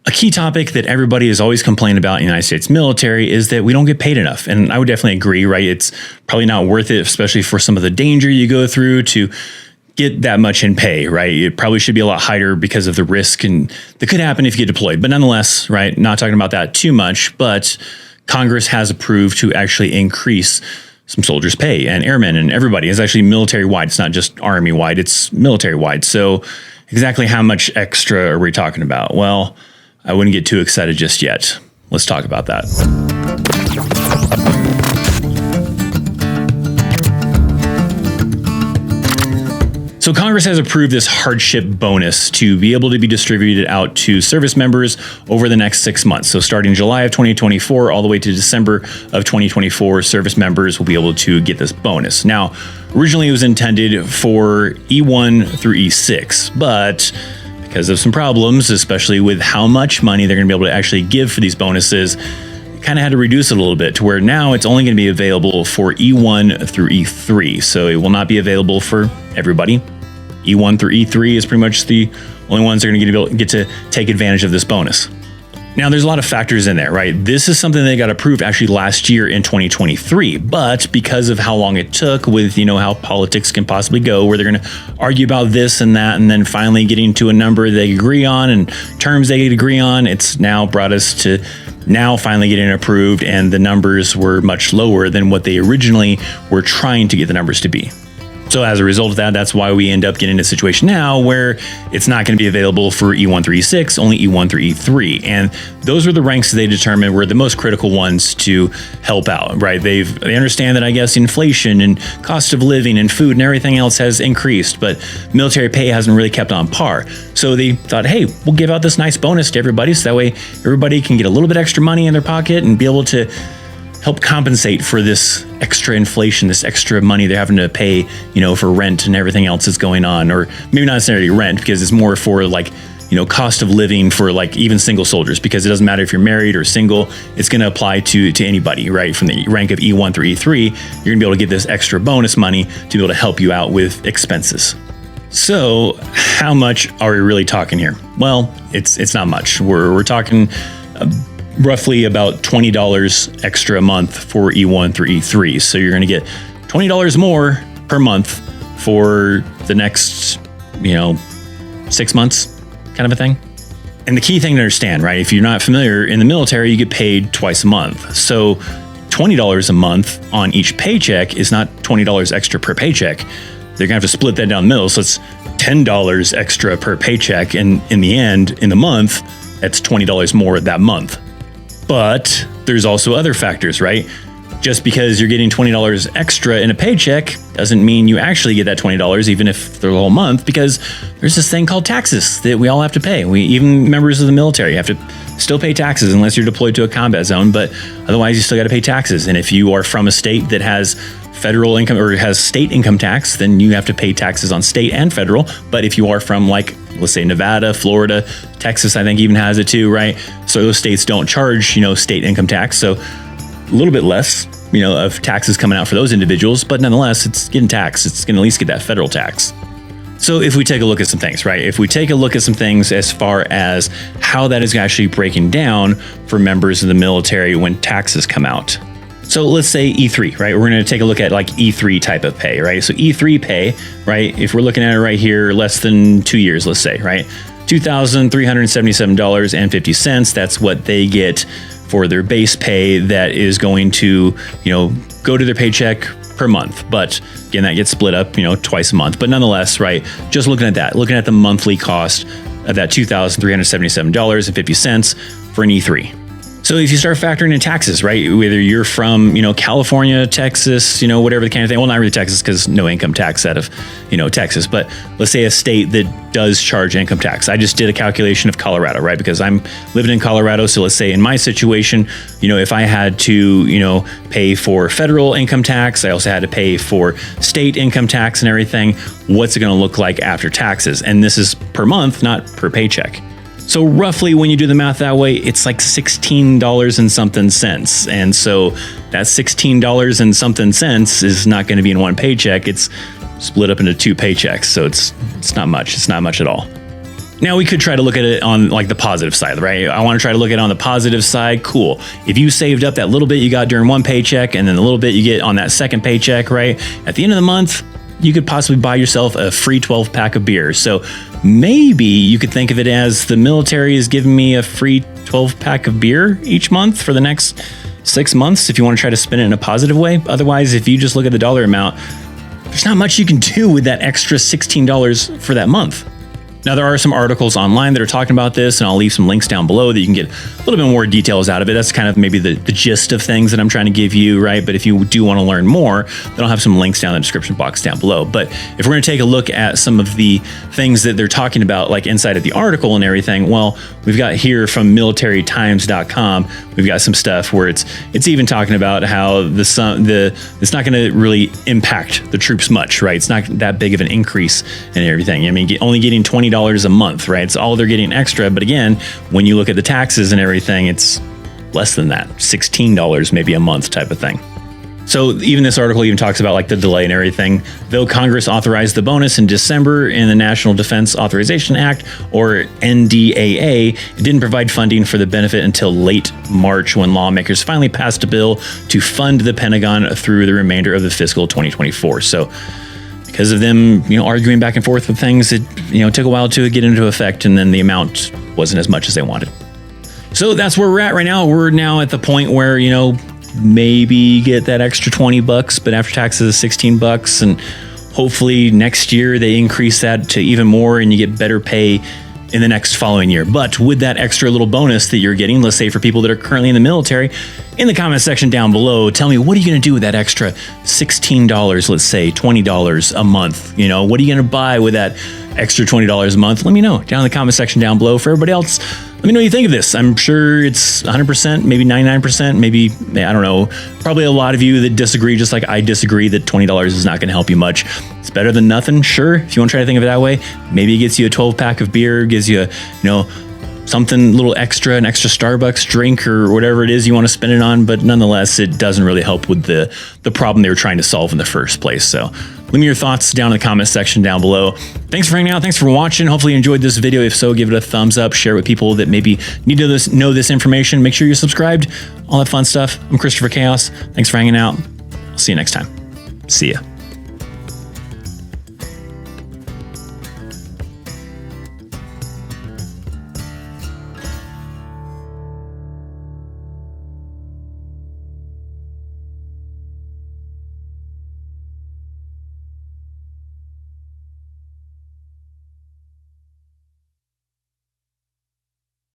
A key topic that everybody has always complained about in the United States military is that we don't get paid enough. And I would definitely agree, right? It's probably not worth it, especially for some of the danger you go through to get that much in pay, right? It probably should be a lot higher because of the risk and that could happen if you get deployed. But nonetheless, right, not talking about that too much, but Congress has approved to actually increase some soldiers' pay, and airmen and everybody. Is actually military-wide. It's not just Army-wide, it's military-wide. So exactly how much extra are we talking about? Well, I wouldn't get too excited just yet. Let's talk about that. So Congress has approved this hardship bonus to be able to be distributed out to service members over the next 6 months. So starting July of 2024 all the way to December of 2024, service members will be able to get this bonus. Now, originally it was intended for E1 through E6, but because of some problems, especially with how much money they're going to be able to actually give for these bonuses, kind of had to reduce it a little bit to where now it's only going to be available for E1 through E3. So it will not be available for everybody. E1 through E3 is pretty much the only ones that are going to get to take advantage of this bonus. Now, there's a lot of factors in there, right? This is something that got approved actually last year in 2023, but because of how long it took with, how politics can possibly go, where they're going to argue about this and that, and then finally getting to a number they agree on and terms they agree on, it's now brought us to now finally getting approved, and the numbers were much lower than what they originally were trying to get the numbers to be. So as a result of that, that's why we end up getting a situation now where it's not going to be available for E1 through E6, only E1 through E3. And those were the ranks that they determined were the most critical ones to help out, right? They understand that, I guess, inflation and cost of living and food and everything else has increased, but military pay hasn't really kept on par. So they thought, hey, we'll give out this nice bonus to everybody so that way everybody can get a little bit extra money in their pocket and be able to help compensate for this extra inflation, this extra money they're having to pay, for rent and everything else that's going on. Or maybe not necessarily rent, because it's more for cost of living for even single soldiers, because it doesn't matter if you're married or single, it's going to apply to anybody, right? From the rank of E1 through E3, you're going to be able to get this extra bonus money to be able to help you out with expenses. So how much are we really talking here? Well, it's not much. We're talking roughly about $20 extra a month for E1 through E3. So you're going to get $20 more per month for the next, 6 months kind of a thing. And the key thing to understand, right? If you're not familiar, in the military, you get paid twice a month. So $20 a month on each paycheck is not $20 extra per paycheck. They're going to have to split that down the middle. So it's $10 extra per paycheck. And in the end, in the month, that's $20 more that month. But there's also other factors, right? Just because you're getting $20 extra in a paycheck doesn't mean you actually get that $20, even if they're the whole month, because there's this thing called taxes that we all have to pay. Even members of the military have to still pay taxes unless you're deployed to a combat zone, but otherwise you still got to pay taxes. And if you are from a state that has federal income or has state income tax, then you have to pay taxes on state and federal. But if you are from let's say Nevada, Florida, Texas, I think even has it too, right? So those states don't charge, state income tax. So a little bit less, of taxes coming out for those individuals, but nonetheless, it's getting taxed. It's going to at least get that federal tax. So if we take a look at some things, right? If we take a look at some things as far as how that is actually breaking down for members of the military when taxes come out. So let's say E3, right? We're going to take a look at E3 type of pay, right? So E3 pay, right? If we're looking at it right here, less than 2 years, let's say, right? $2,377.50. That's what they get for their base pay that is going to, go to their paycheck per month. But again, that gets split up, twice a month. But nonetheless, right, just looking at that, looking at the monthly cost of that $2,377.50 for an E3. So if you start factoring in taxes, right, whether you're from, California, Texas, whatever the kind of thing, well, not really Texas because no income tax out of, Texas, but let's say a state that does charge income tax. I just did a calculation of Colorado, right, because I'm living in Colorado. So let's say in my situation, if I had to, pay for federal income tax, I also had to pay for state income tax and everything. What's it going to look like after taxes? And this is per month, not per paycheck. So roughly when you do the math that way, it's like $16 and something cents. And so that $16 and something cents is not going to be in one paycheck. It's split up into two paychecks. So it's not much. It's not much at all. Now we could try to look at it on like the positive side, right? I want to try to look at it on the positive side. Cool. If you saved up that little bit you got during one paycheck and then the little bit you get on that second paycheck, right? At the end of the month, you could possibly buy yourself a free 12-pack of beer. So maybe you could think of it as the military is giving me a free 12-pack of beer each month for the next 6 months if you want to try to spin it in a positive way. Otherwise, if you just look at the dollar amount, there's not much you can do with that extra $16 for that month. Now, there are some articles online that are talking about this, and I'll leave some links down below that you can get a little bit more details out of it. That's kind of maybe the gist of things that I'm trying to give you, right? But if you do want to learn more, then I'll have some links down in the description box down below. But if we're going to take a look at some of the things that they're talking about, like inside of the article and everything, well, we've got here from militarytimes.com, we've got some stuff where it's even talking about how it's not going to really impact the troops much, right? It's not that big of an increase in everything. I mean, only getting $20 a month, right? It's all they're getting extra. But again, when you look at the taxes and everything, it's less than that, $16 maybe a month type of thing. So even this article even talks about like the delay and everything. Though Congress authorized the bonus in December in the National Defense Authorization Act, or NDAA, it didn't provide funding for the benefit until late March, when lawmakers finally passed a bill to fund the Pentagon through the remainder of the fiscal 2024. So because of them, arguing back and forth with things, it, took a while to get into effect, and then the amount wasn't as much as they wanted. So that's where we're at right now. We're now at the point where, maybe get that extra $20, but after taxes, $16, and hopefully next year they increase that to even more, and you get better pay in the next following year. But with that extra little bonus that you're getting, let's say for people that are currently in the military, in the comment section down below, tell me, what are you going to do with that extra $16, let's say $20 a month? What are you going to buy with that extra $20 a month? Let me know down in the comment section down below. For everybody else, let me know what you think of this. I'm sure it's 100%, maybe 99%, maybe, I don't know, probably a lot of you that disagree, just like I disagree that $20 is not going to help you much. It's better than nothing, sure. If you want to try to think of it that way, maybe it gets you a 12-pack of beer, gives you, something a little extra, an extra Starbucks drink or whatever it is you want to spend it on. But nonetheless, it doesn't really help with the problem they were trying to solve in the first place. So leave me your thoughts down in the comment section down below. Thanks for hanging out. Thanks for watching. Hopefully you enjoyed this video. If so, give it a thumbs up, share it with people that maybe need to know this information. Make sure you're subscribed, all that fun stuff. I'm Christopher Chaos. Thanks for hanging out. I'll see you next time. See ya.